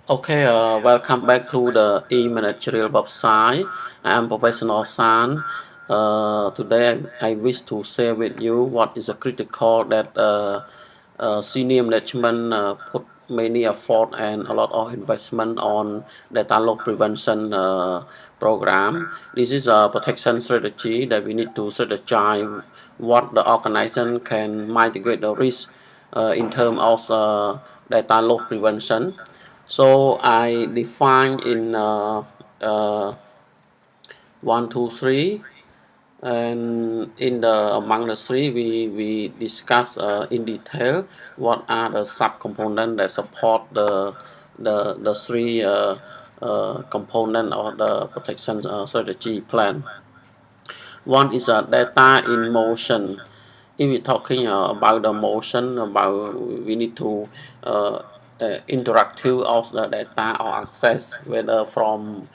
Okay, welcome back to the E-Managerial website. I am Professional San. Today I wish to share with you what is a critical that senior management put many effort and a lot of investment on data loss prevention program. This is a protection strategy that we need to strategize what the organization can mitigate the risk in terms of data loss prevention. So I define in uh, 1, 2, 3, and in the among the three we discuss in detail what are the subcomponents that support the three component of the protection strategy plan. One is data in motion. If we're talking about the motion, about we need to uh, interactive of the data or access, whether from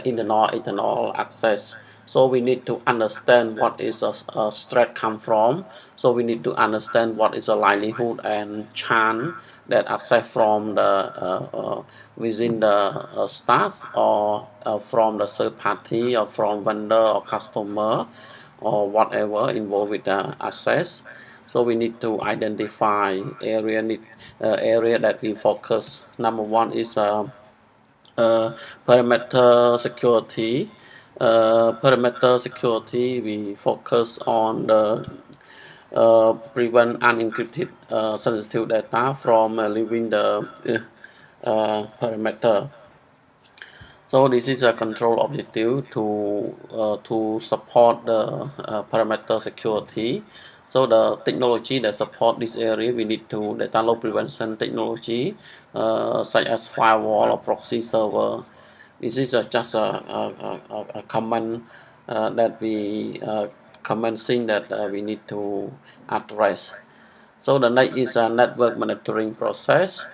internal access. So we need to understand what is a threat come from. So we need to understand what is a likelihood and chance that access from the within the staff or from the third party or from vendor or customer or whatever involved with the access. So we need to identify area that we focus. Number one is perimeter security. Perimeter security, we focus on the prevent unencrypted sensitive data from leaving the perimeter. So this is a control objective to support the parameter security. So the technology that support this area, we need to data loss prevention technology such as firewall or proxy server. This is just a common that we common thing that we need to address. So the next is a network monitoring process.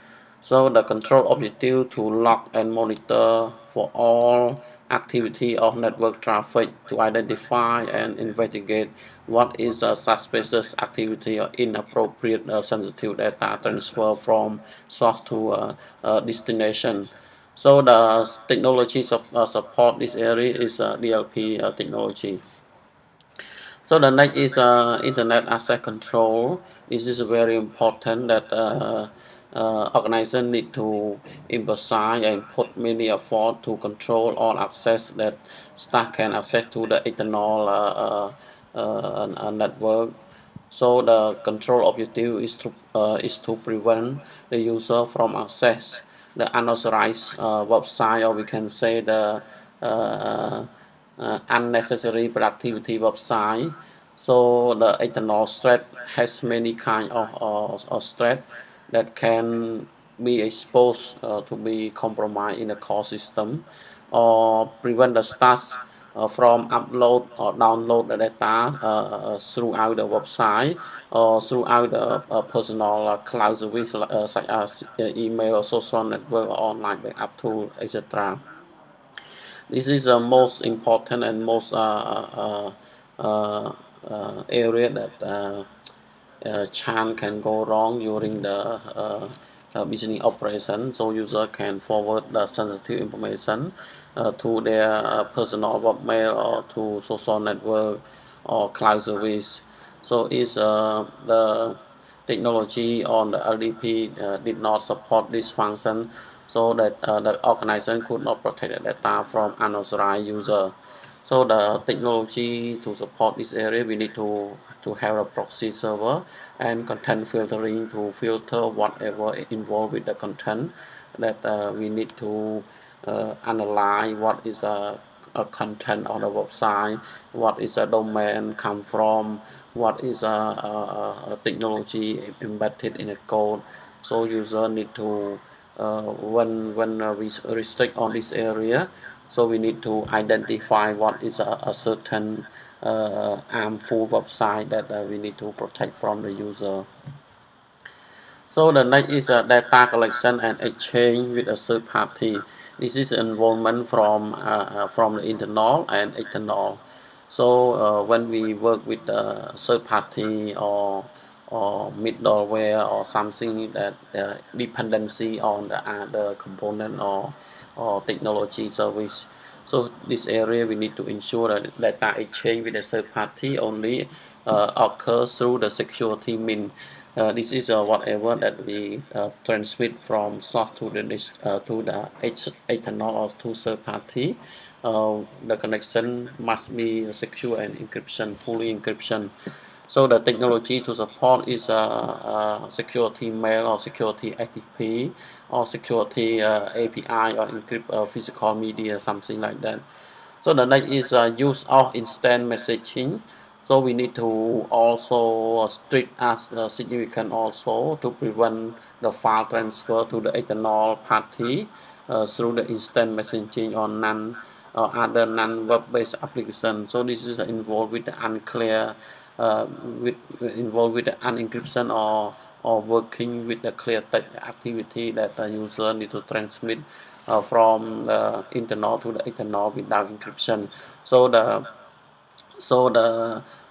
So the control objective to log and monitor for all activity of network traffic to identify and investigate what is a suspicious activity or inappropriate sensitive data transfer from source to destination. So the technology support this area is DLP technology. So the next is internet asset control. This is very important that organization need to emphasize and put many effort to control all access that staff can access to the internal network. So the control objective is to prevent the user from access the unauthorized website, or we can say the uh, unnecessary productivity website. So the internal threat has many kind of threat that can be exposed to be compromised in the core system or prevent the staff from upload or download the data throughout the website or throughout the personal cloud service such as email or social network or online backup tool, etc. This is the most important and most area that chance can go wrong during the business operation. So user can forward the sensitive information to their personal webmail or to social network or cloud service. So is the technology on the LDP did not support this function, so that the organization could not protect the data from unauthorized user. So the technology to support this area, we need to have a proxy server and content filtering to filter whatever involved with the content that we need to analyze what is a content on the website, what is a domain come from, what is a technology embedded in a code. So user need to when we restrict on this area, so we need to identify what is a certain harmful website that we need to protect from the user. So the next is data collection and exchange with a third party. This is involvement from the internal and external. So when we work with the third party or middleware or something that dependency on the other component or technology service. So this area we need to ensure that data exchange with a third party only occurs through the security mean. This is whatever that we transmit from source to the ethanol or to third party. The connection must be secure and encryption, fully encryption. So the technology to support is security mail or security ATP or security API or encrypt physical media, something like that. So the next is use of instant messaging. So we need to also strict as significant also to prevent the file transfer to the external party through the instant messaging or non or other non-web-based application. So this is involved with the unclear, with involved with the unencryption or working with the clear text activity that the user need to transmit from the internal to the external without encryption. So the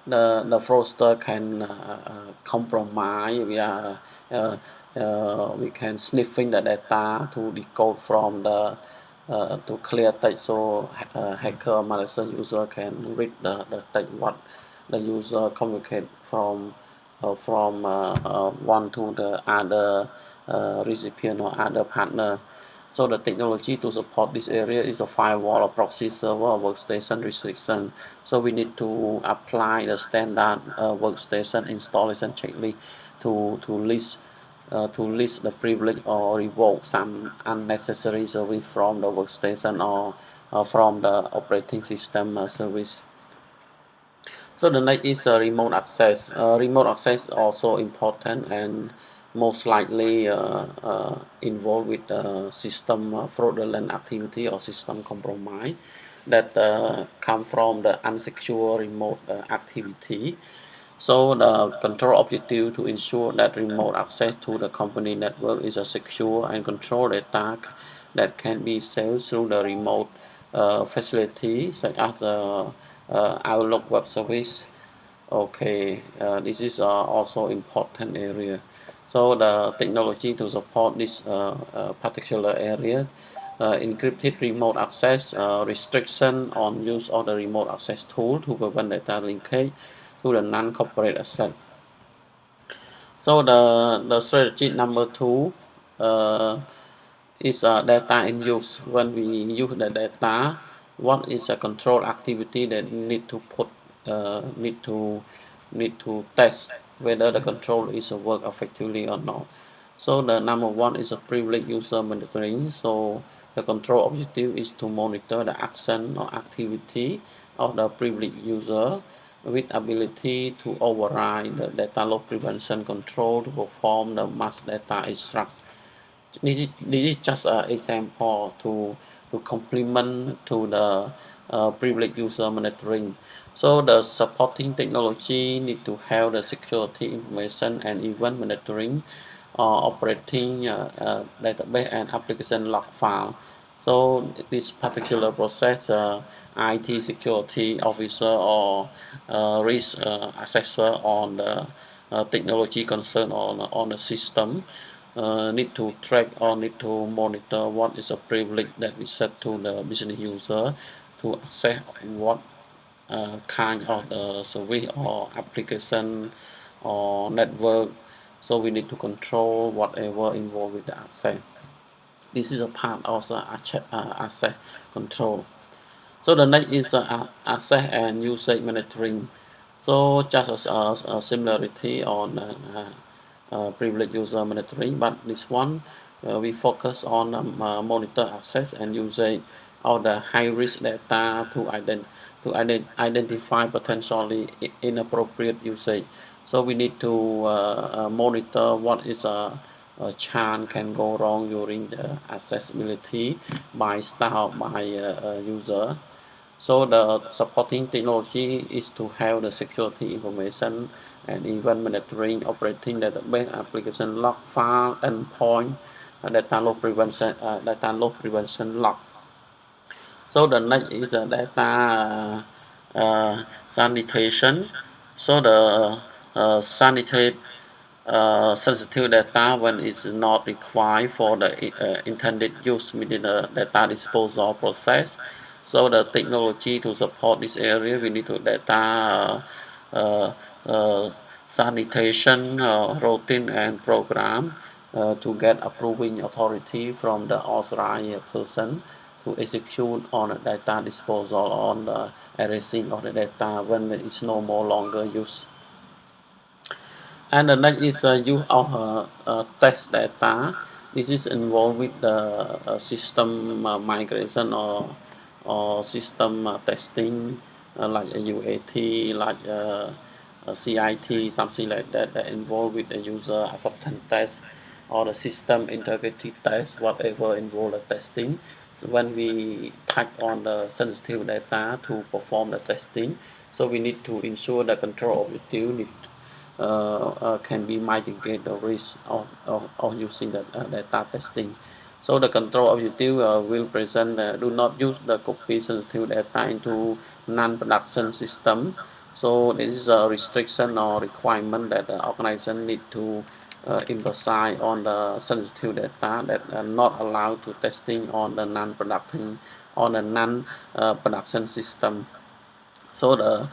fraudster can compromise. We can sniffing the data to decode from the to clear text, so hacker malicious user can read the text what the user communicate from one to the other recipient or other partner. So the technology to support this area is a firewall, a proxy server, or workstation restriction. So we need to apply the standard workstation installation checklist to list the privilege or revoke some unnecessary service from the workstation or from the operating system service. So the next is remote access. Remote access is also important and most likely involved with system fraudulent activity or system compromise that come from the unsecure remote activity. So the control objective to ensure that remote access to the company network is a secure and controlled data that can be saved through the remote facility such as the Outlook web service. Okay, this is also important area. So the technology to support this particular area, encrypted remote access, restriction on use of the remote access tool to prevent data linkage to the non-corporate asset. So the strategy number two is data in use. When we use the data, what is a control activity that need to put need to test whether the control is work effectively or not. So the number one is a privileged user monitoring. So the control objective is to monitor the action or activity of the privileged user with ability to override the data loss prevention control to perform the mass data extract. This is just an example to complement to the privileged user monitoring. So the supporting technology need to have the security information and event monitoring operating database and application log file. So this particular process, IT security officer or risk assessor on the technology concern on the system need to track or need to monitor what is a privilege that we set to the business user to access what kind of the service or application or network. So we need to control whatever involved with the access. This is a part of the asset control. So the next is asset and usage monitoring. So just a similarity on privileged user monitoring, but this one we focus on monitor access and usage of the high risk data to identify potentially inappropriate usage. So we need to monitor what is a chance can go wrong during the accessibility by staff by user. So the supporting technology is to have the security information and event monitoring, operating database, application log file, endpoint, data loss prevention log. So the next is data sanitation. So the sensitive data when it's not required for the intended use within the data disposal process. So the technology to support this area, we need to data uh, uh, sanitation routine and program to get approving authority from the authorized person to execute on the data disposal on the erasing of the data when it's no more longer used. And the next is use of test data. This is involved with the system migration or system testing like a UAT, like a CIT, something like that, that involved with the user acceptance test or the system integrity test, whatever involve the testing. So when we type on the sensitive data to perform the testing, so we need to ensure the control objective need can be mitigate the risk of using the data testing. So the control objective will present do not use the copy sensitive data into non-production system. So this is a restriction or requirement that the organization need to emphasize on the sensitive data that are not allowed to testing on the non-production on the non-production system. So the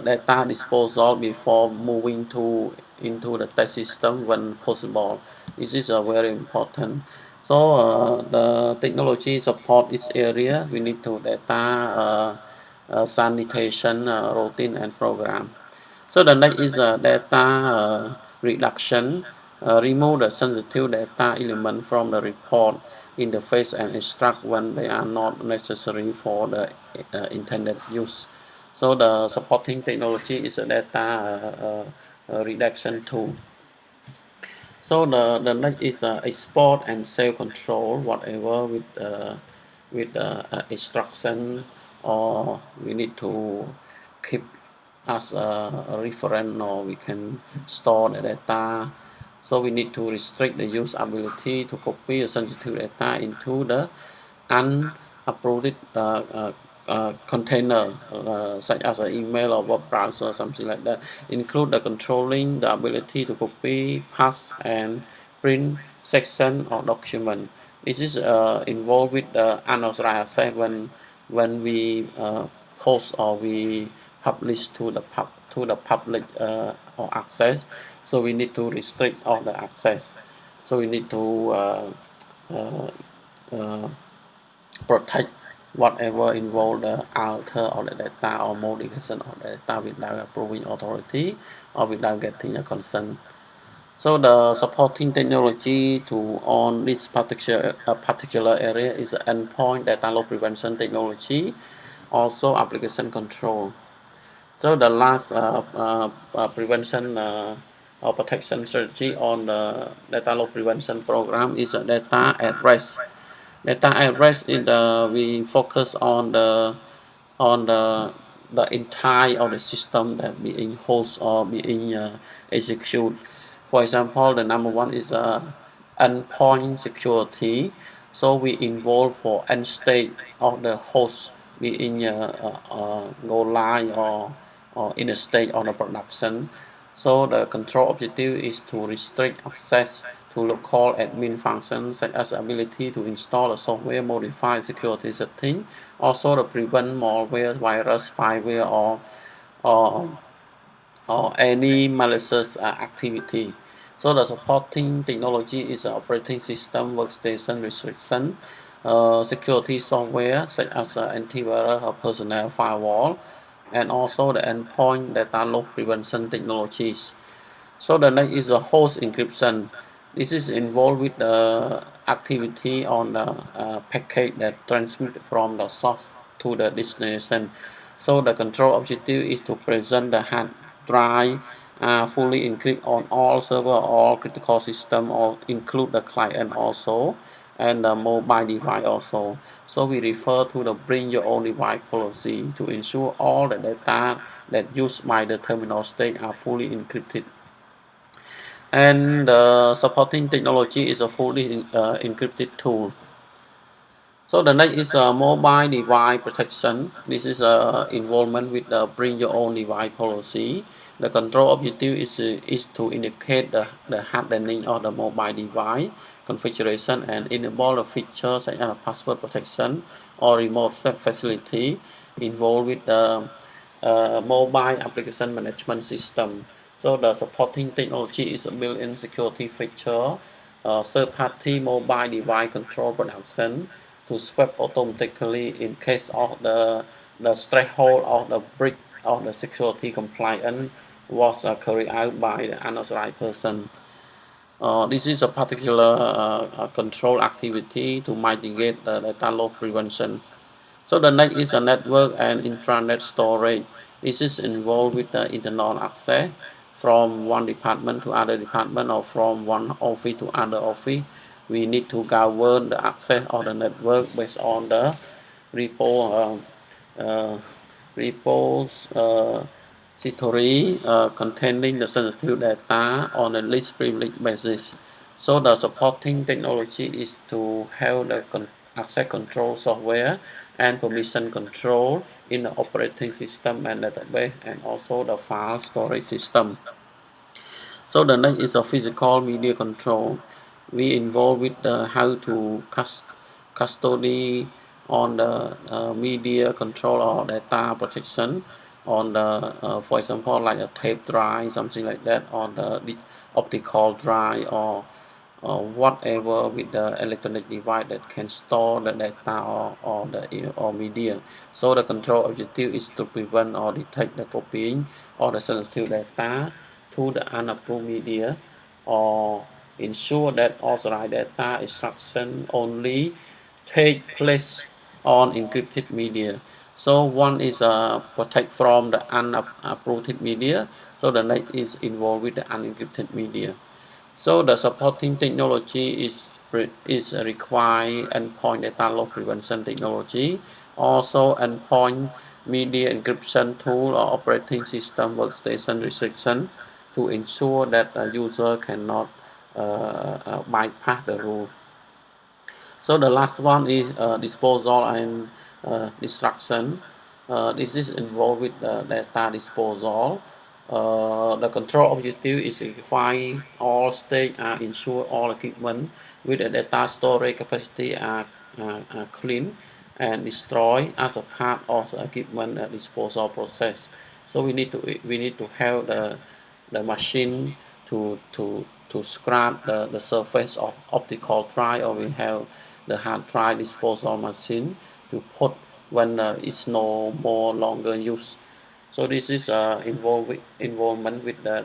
data disposal before moving to into the test system when possible. This is very important. So the technology support this area. We need to data sanitation routine and program. So the next is data reduction. Remove the sensitive data element from the report interface and extract when they are not necessary for the intended use. So the supporting technology is a data reduction tool. So the next is export and save control, whatever with instruction, or we need to keep as a reference, or we can store the data. So we need to restrict the use ability to copy a sensitive data into the unapproved container such as an email or web browser, something like that. Include the controlling the ability to copy, paste, and print section or document. This is involved with the unauthorized access when we post or we publish to the public or access. So we need to restrict all the access. So we need to uh, uh, protect whatever involve the alter of the data or modification of the data without approving authority or without getting a consent. So the supporting technology to on this particular area is endpoint data loss prevention technology, also application control. So the last prevention or protection strategy on the data loss prevention program is data at rest. Data at rest is we focus on the entire of the system that being host or being execute. For example, the number one is endpoint security. So we involve for end state of the host being go live or in a state of the production. So the control objective is to restrict access to local admin functions such as ability to install a software, modify security setting, also to prevent malware, virus, spyware, or or any malicious activity. So the supporting technology is operating system, workstation restriction, security software such as antivirus or personnel firewall, and also the endpoint data loss prevention technologies. So the next is a host encryption. This is involved with the activity on the packet that transmit from the source to the destination. So the control objective is to present the hard drive fully encrypt on all server, all critical system, or include the client also, and the mobile device also. So we refer to the bring your own device policy to ensure all the data that used by the terminal state are fully encrypted. And supporting technology is a fully encrypted tool. So the next is mobile device protection. This is involvement with the bring your own device policy. The control objective is to indicate the hardening of the mobile device configuration and enable the features such as password protection or remote facility involved with the mobile application management system. So the supporting technology is a built-in security feature, third-party mobile device control production to swap automatically in case of the threshold of the breach of the security compliance was carried out by the unauthorized person. This is a particular control activity to mitigate the data loss prevention. So the next is a network and intranet storage. This is involved with the internal access from one department to other department or from one office to other office. We need to govern the access of the network based on the repo uh, repository containing the sensitive data on a least privilege basis. So the supporting technology is to have the access control software and permission control in the operating system and database and also the file storage system. So the next is a physical media control. We involve with how to custody on the media control or data protection on the for example like a tape drive, something like that, on the optical drive or whatever with the electronic device that can store the data or media. So the control objective is to prevent or detect the copying or the sensitive data to the unapproved media or ensure that authorized data extraction only take place on encrypted media. So one is protect from the unapproved media. So the next is involved with the unencrypted media. So the supporting technology is required endpoint data loss prevention technology, also endpoint media encryption tool or operating system workstation restriction to ensure that a user cannot bypass the rule. So the last one is disposal and destruction. This is involved with data disposal. The control objective is to define all states are ensure all equipment with the data storage capacity are clean and destroyed as a part of the equipment disposal process. So we need to have the machine to scrap the surface of optical drive, or we have the hard drive disposal machine to put when it's no more longer used. So this is involvement with the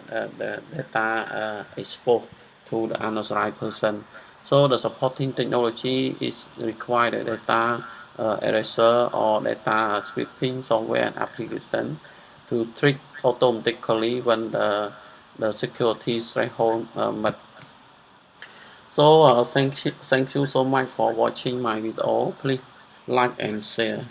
data exposed to the unauthorized person. So the supporting technology is required the data eraser or data sweeping software and application to trick automatically when the security threshold met. So thank you so much for watching my video. Please like and share.